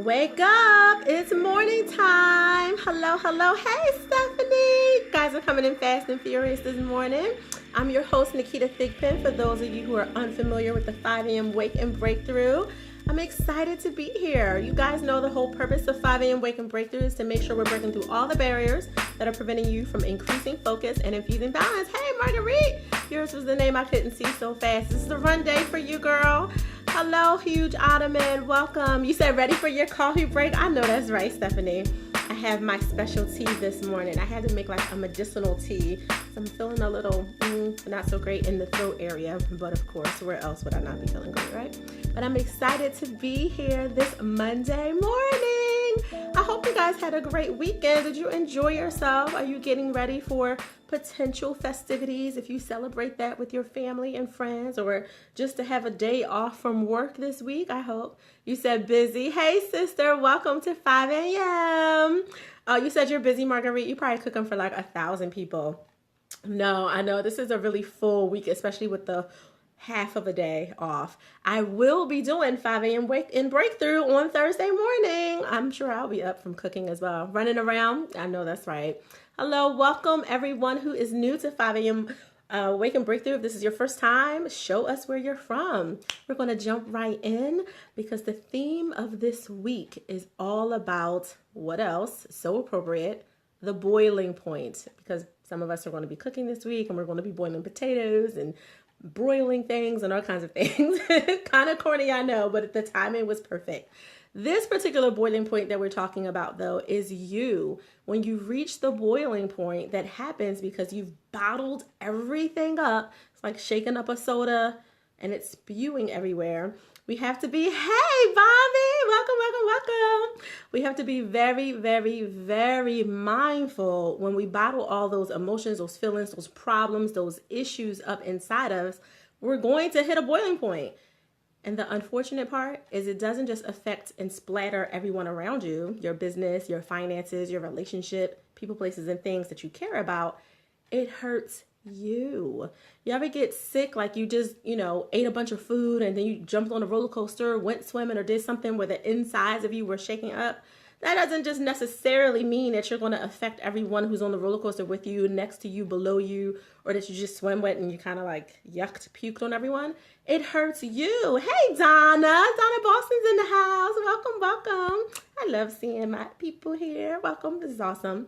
Wake up! It's morning time. Hello, hello. Hey, Stephanie. Guys are coming in fast and furious this morning. I'm your host, Naketa Thigpen. For those of you who are unfamiliar with the 5 a.m. Wake and Breakthrough, I'm excited to be here. You guys know the whole purpose of 5 a.m. Wake and Breakthrough is to make sure we're breaking through all the barriers that are preventing you from increasing focus and infusing balance. Hey, Marguerite. Yours was the name I couldn't see so fast. This is a run day for you, girl. Hello, huge ottoman. Welcome. You said ready for your coffee break? I know that's right, Stephanie. I have my special tea this morning. I had to make like a medicinal tea. So I'm feeling a little not so great in the throat area. But of course, where else would I not be feeling great, right? But I'm excited to be here this Monday morning. I hope you guys had a great weekend. Did you enjoy yourself? Are you getting ready for potential festivities if you celebrate that with your family and friends, or just to have a day off from work this week? I hope. You said busy. Hey, sister, welcome to 5 a.m. Oh, you said you're busy, Marguerite. You probably cooking for like 1,000 people. No, I know this is a really full week, especially with the half of a day off. I will be doing 5 a.m. Wake and Breakthrough on Thursday morning. I'm sure I'll be up from cooking as well. Running around. I know that's right. Hello, welcome everyone who is new to 5 a.m. Wake and Breakthrough. If this is your first time, show us where you're from. We're going to jump right in because the theme of this week is all about what else? So appropriate, the boiling point, because some of us are going to be cooking this week and we're going to be boiling potatoes and broiling things and all kinds of things. Kind of corny, I know, but the timing was perfect. This particular boiling point that we're talking about, though, is you. When you reach the boiling point, that happens because you've bottled everything up. It's like shaking up a soda and it's spewing everywhere. We have to be, hey, Bobby, welcome. We have to be very, very, very mindful when we bottle all those emotions, those feelings, those problems, those issues up inside us. We're going to hit a boiling point. And the unfortunate part is it doesn't just affect and splatter everyone around you, your business, your finances, your relationship, people, places, and things that you care about. It hurts you. You ever get sick, like you just, ate a bunch of food and then you jumped on a roller coaster, went swimming, or did something where the insides of you were shaking up? That doesn't just necessarily mean that you're going to affect everyone who's on the roller coaster with you, next to you, below you, or that you just swim wet and you kind of like yucked, puked on everyone. It hurts you. Hey, Donna Boston's in the house. Welcome. I love seeing my people here. Welcome. This is awesome.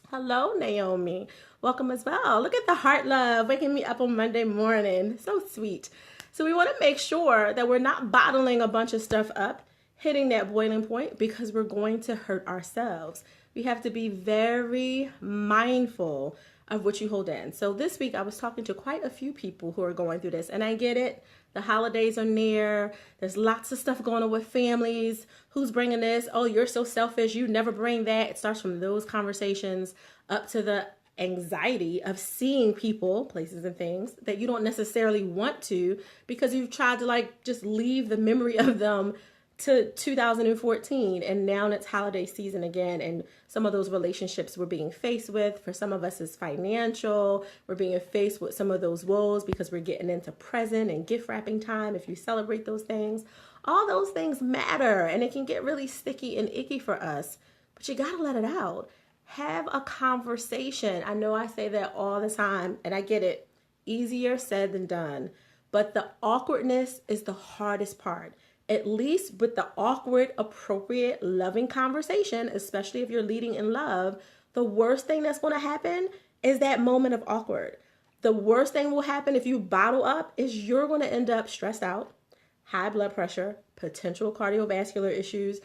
Hello, Naomi. Welcome as well. Look at the heart love waking me up on Monday morning. So sweet. So we want to make sure that we're not bottling a bunch of stuff up, hitting that boiling point, because we're going to hurt ourselves. We have to be very mindful of what you hold in. So this week I was talking to quite a few people who are going through this, and I get it. The holidays are near. There's lots of stuff going on with families. Who's bringing this? Oh, you're so selfish. You never bring that. It starts from those conversations up to the anxiety of seeing people, places, and things that you don't necessarily want to, because you've tried to just leave the memory of them to 2014, and now it's holiday season again, and some of those relationships we're being faced with, for some of us, is financial. We're being faced with some of those woes because we're getting into present and gift wrapping time. If you celebrate those things, all those things matter, and it can get really sticky and icky for us, but you gotta let it out. Have a conversation. I know I say that all the time, and I get it. Easier said than done, but the awkwardness is the hardest part. At least with the awkward, appropriate, loving conversation, especially if you're leading in love, the worst thing that's going to happen is that moment of awkward. The worst thing will happen if you bottle up is you're going to end up stressed out, high blood pressure, potential cardiovascular issues.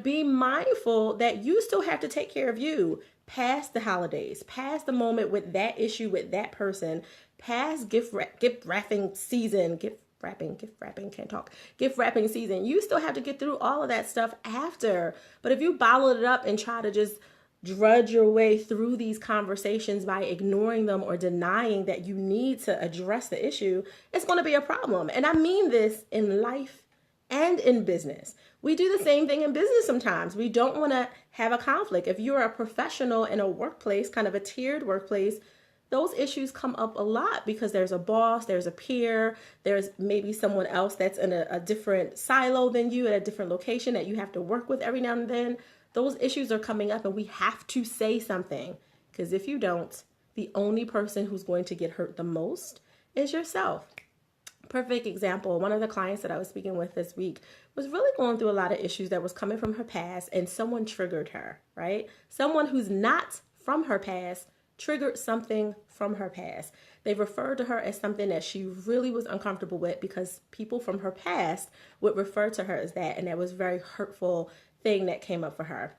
Be mindful that you still have to take care of you past the holidays, past the moment with that issue, with that person, past gift wrapping season, gift wrapping season. You still have to get through all of that stuff after. But if you bottle it up and try to just drudge your way through these conversations by ignoring them or denying that you need to address the issue, it's going to be a problem. And I mean this in life and in business. We do the same thing in business sometimes. We don't want to have a conflict. If you're a professional in a workplace, kind of a tiered workplace, those issues come up a lot because there's a boss, there's a peer, there's maybe someone else that's in a different silo than you at a different location that you have to work with every now and then. Those issues are coming up and we have to say something, because if you don't, the only person who's going to get hurt the most is yourself. Perfect example, one of the clients that I was speaking with this week was really going through a lot of issues that was coming from her past, and someone triggered her, right? Someone who's not from her past triggered something from her past. They referred to her as something that she really was uncomfortable with because people from her past would refer to her as that, and that was a very hurtful thing that came up for her.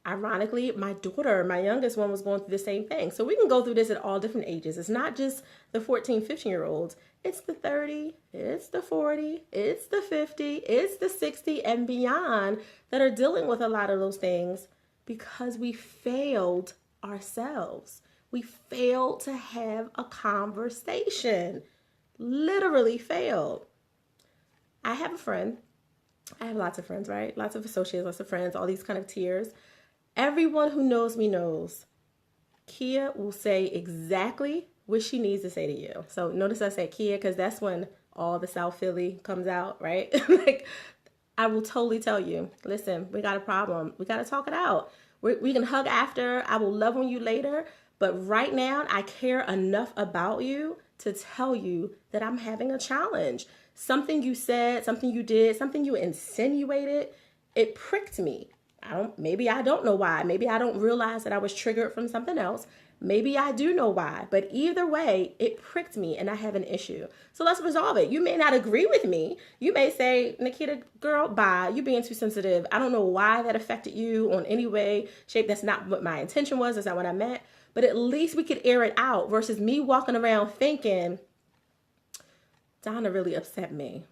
Ironically, my daughter, my youngest one, was going through the same thing. So we can go through this at all different ages. It's not just the 14, 15-year-olds. It's the 30, it's the 40, it's the 50, it's the 60 and beyond that are dealing with a lot of those things because we failed ourselves. We failed to have a conversation. Literally failed. I have a friend. I have lots of friends, right? Lots of associates, lots of friends, all these kind of tiers. Everyone who knows me knows Kia will say exactly what she needs to say to you. So notice I said Kia because that's when all the South Philly comes out, right? Like, I will totally tell you, listen, we got a problem. We got to talk it out. We can hug after. I will love on you later. But right now, I care enough about you to tell you that I'm having a challenge. Something you said, something you did, something you insinuated, it pricked me. Maybe I don't know why. Maybe I don't realize that I was triggered from something else. Maybe I do know why. But either way, it pricked me and I have an issue. So let's resolve it. You may not agree with me. You may say, Naketa, girl, bye. You're being too sensitive. I don't know why that affected you on any way, shape. That's not what my intention was. That's not what I meant. But at least we could air it out versus me walking around thinking, Donna really upset me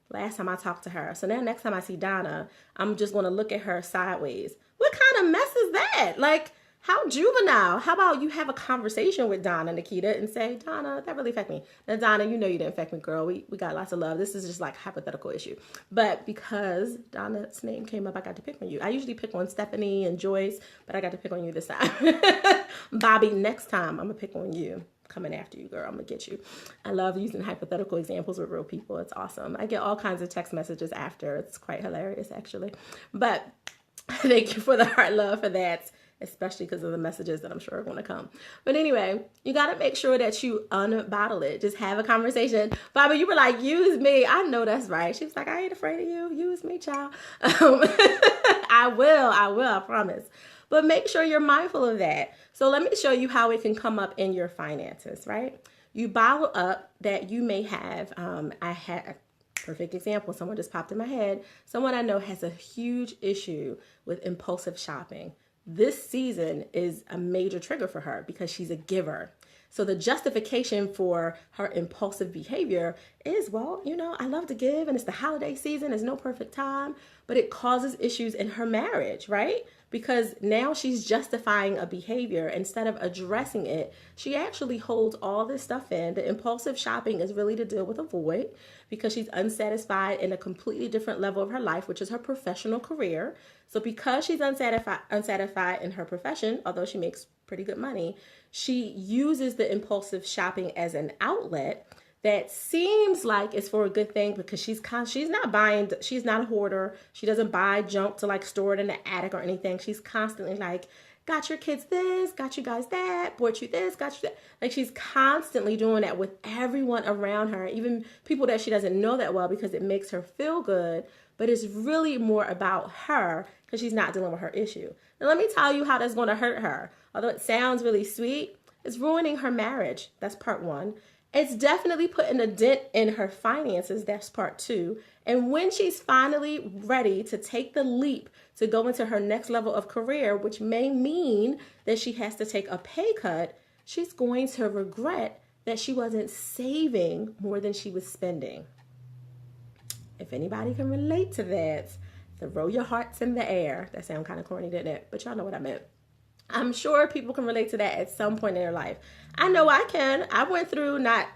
last time I talked to her. So now next time I see Donna, I'm just going to look at her sideways. What kind of mess is that? Like, how juvenile? How about you have a conversation with Donna, Naketa, and say, Donna, that really affected me. Now, Donna, you know you didn't affect me, girl. We got lots of love. This is just like a hypothetical issue. But because Donna's name came up, I got to pick on you. I usually pick on Stephanie and Joyce, but I got to pick on you this time. Bobby, next time I'm going to pick on you. Coming after you, girl. I'm gonna get you. I love using hypothetical examples with real people. It's awesome. I get all kinds of text messages after. It's quite hilarious, actually. But thank you for the heart love for that, especially because of the messages that I'm sure are going to come. But anyway, you got to make sure that you unbottle it. Just have a conversation. Bobby, you were like, use me. I know that's right. She was like, I ain't afraid of you. Use me, child. I will, I promise. But make sure you're mindful of that. So let me show you how it can come up in your finances, right? You bottle up that you may have, I had a perfect example. Someone just popped in my head. Someone I know has a huge issue with impulsive shopping. This season is a major trigger for her because she's a giver. So the justification for her impulsive behavior is, well, you know, I love to give and it's the holiday season. There's no perfect time, but it causes issues in her marriage, right? Because now she's justifying a behavior instead of addressing it. She actually holds all this stuff in. The impulsive shopping is really to deal with a void because she's unsatisfied in a completely different level of her life, which is her professional career. So because she's unsatisfied in her profession, although she makes pretty good money, she uses the impulsive shopping as an outlet that seems like it's for a good thing because she's not buying, she's not a hoarder. She doesn't buy junk to like store it in the attic or anything. She's constantly like, got your kids this, got you guys that, bought you this, got you that. Like she's constantly doing that with everyone around her, even people that she doesn't know that well because it makes her feel good. But it's really more about her because she's not dealing with her issue. Now let me tell you how that's going to hurt her. Although it sounds really sweet, it's ruining her marriage. That's part one. It's definitely putting a dent in her finances. That's part two. And when she's finally ready to take the leap to go into her next level of career, which may mean that she has to take a pay cut, she's going to regret that she wasn't saving more than she was spending. If anybody can relate to that, throw your hearts in the air. That sounds kind of corny, didn't it? But y'all know what I meant. I'm sure people can relate to that at some point in their life. I know I can. I went through not,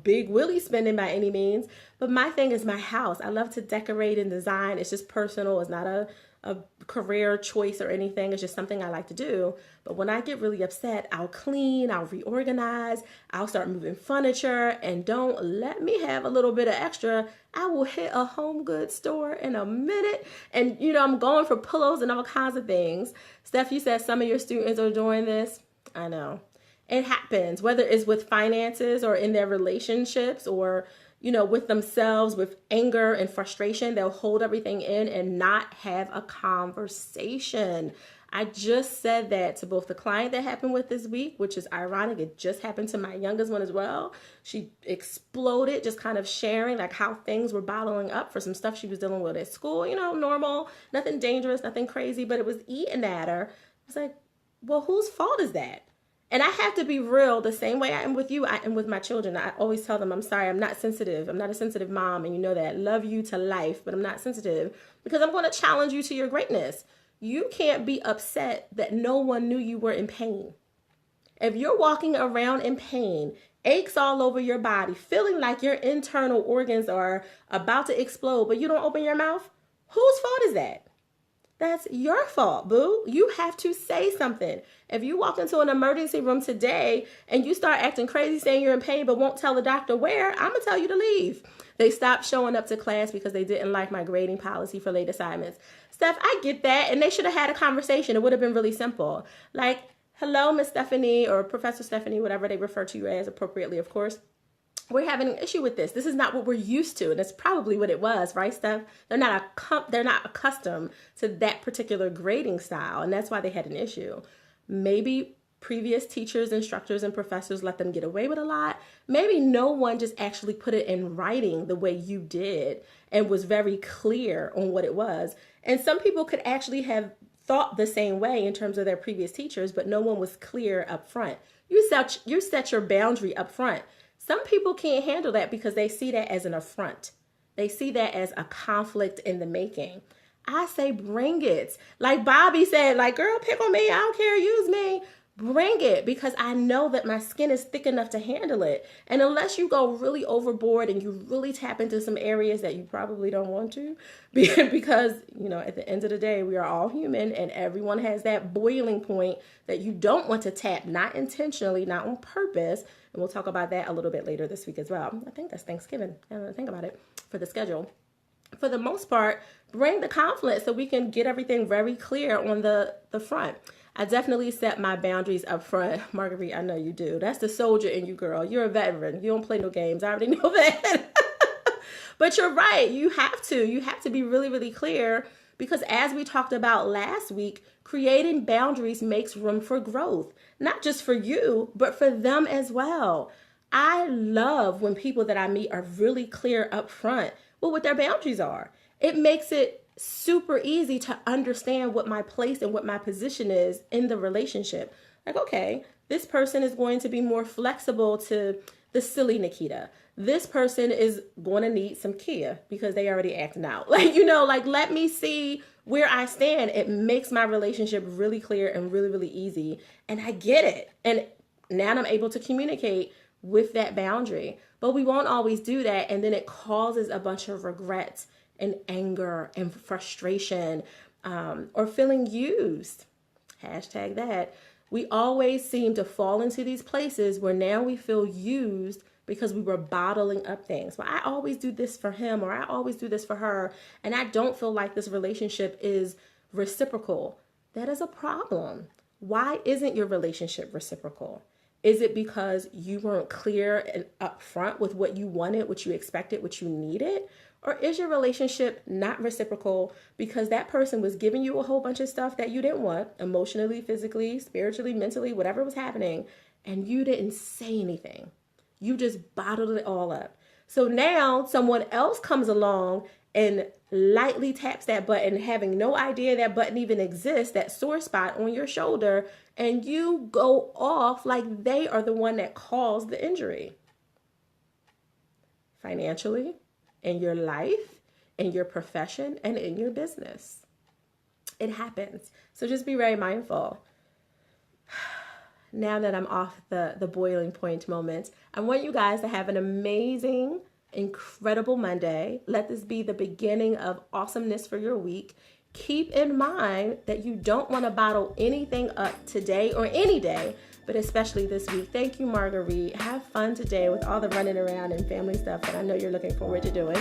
big Willie spending by any means, but my thing is my house. I love to decorate and design. It's just personal. It's not a career choice or anything. It's just something I like to do. But when I get really upset, I'll clean, I'll reorganize, I'll start moving furniture, and don't let me have a little bit of extra. I will hit a home goods store in a minute. And, I'm going for pillows and all kinds of things. Steph, you said some of your students are doing this. I know. It happens, whether it's with finances or in their relationships or with themselves, with anger and frustration. They'll hold everything in and not have a conversation. I just said that to both the client that happened with this week, which is ironic. It just happened to my youngest one as well. She exploded, just kind of sharing like how things were bottling up for some stuff she was dealing with at school. Normal, nothing dangerous, nothing crazy, but it was eating at her. I was like, well, whose fault is that? And I have to be real the same way I am with you. I am with my children. I always tell them, I'm sorry, I'm not sensitive. I'm not a sensitive mom. And you know that. Love you to life, but I'm not sensitive because I'm going to challenge you to your greatness. You can't be upset that no one knew you were in pain. If you're walking around in pain, aches all over your body, feeling like your internal organs are about to explode, but you don't open your mouth, whose fault is that? That's your fault, boo. You have to say something. If you walk into an emergency room today and you start acting crazy saying you're in pain but won't tell the doctor where, I'm going to tell you to leave. They stopped showing up to class because they didn't like my grading policy for late assignments. Steph, I get that. And they should have had a conversation. It would have been really simple. Like, hello, Miss Stephanie, or Professor Stephanie, whatever they refer to you as appropriately, of course. We're having an issue with this. This is not what we're used to. And that's probably what it was, right, Steph? They're not accustomed to that particular grading style. And that's why they had an issue. Maybe previous teachers, instructors, and professors let them get away with a lot. Maybe no one just actually put it in writing the way you did and was very clear on what it was. And some people could actually have thought the same way in terms of their previous teachers, but no one was clear up front. You set your boundary up front. Some people can't handle that because they see that as an affront. They see that as a conflict in the making. I say bring it. Like Bobby said, like, girl, pick on me. I don't care. Use me. Bring it, because I know that my skin is thick enough to handle it. And unless you go really overboard and you really tap into some areas that you probably don't want to, because, at the end of the day, we are all human and everyone has that boiling point that you don't want to tap, not intentionally, not on purpose. And we'll talk about that a little bit later this week as well. I think that's Thanksgiving. I don't think about it for the schedule. For the most part, bring the conflict so we can get everything very clear on the front. I definitely set my boundaries up front. Marguerite, I know you do. That's the soldier in you, girl. You're a veteran. You don't play no games. I already know that. But you're right. You have to be really, really clear, because as we talked about last week, creating boundaries makes room for growth, not just for you, but for them as well. I love when people that I meet are really clear up front with what their boundaries are. It makes it super easy to understand what my place and what my position is in the relationship. Like, okay, this person is going to be more flexible to the silly Naketa. This person is going to need some Kia because they already acting out. Let me see where I stand. It makes my relationship really clear and really, really easy. And I get it. And now I'm able to communicate with that boundary. But we won't always do that. And then it causes a bunch of regrets and anger and frustration, or feeling used. Hashtag that. We always seem to fall into these places where now we feel used because we were bottling up things. Well, I always do this for him, or I always do this for her, and I don't feel like this relationship is reciprocal. That is a problem. Why isn't your relationship reciprocal? Is it because you weren't clear and upfront with what you wanted, what you expected, what you needed? Or is your relationship not reciprocal because that person was giving you a whole bunch of stuff that you didn't want, emotionally, physically, spiritually, mentally, whatever was happening, and you didn't say anything? You just bottled it all up. So now someone else comes along and lightly taps that button, having no idea that button even exists, that sore spot on your shoulder, and you go off like they are the one that caused the injury. Financially, in your life, in your profession, and in your business. It happens. So just be very mindful. Now that I'm off the boiling point moment, I want you guys to have an amazing, incredible Monday. Let this be the beginning of awesomeness for your week. keep in mind that you don't want to bottle anything up today or any day, but especially this week. Thank you, Marguerite. Have fun today with all the running around and family stuff that I know you're looking forward to doing.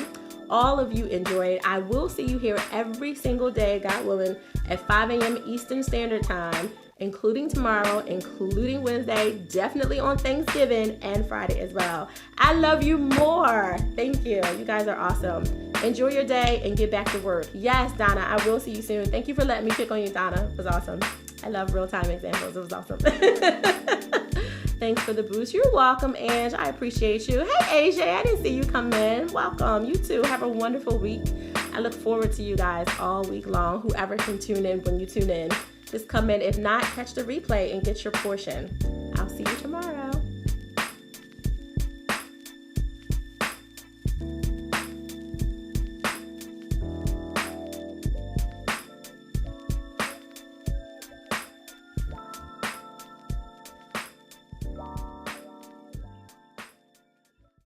All of you enjoy it. I will see you here every single day, God willing, at 5 a.m. Eastern Standard Time, including tomorrow, including Wednesday, definitely on Thanksgiving and Friday as well. I love you more. Thank you. You guys are awesome. Enjoy your day and get back to work. Yes, Donna, I will see you soon. Thank you for letting me pick on you, Donna. It was awesome. I love real-time examples. It was awesome. Thanks for the boost. You're welcome, Ange. I appreciate you. Hey, AJ, I didn't see you come in. Welcome. You too. Have a wonderful week. I look forward to you guys all week long. Whoever can tune in when you tune in, just come in. If not, catch the replay and get your portion. I'll see you tomorrow.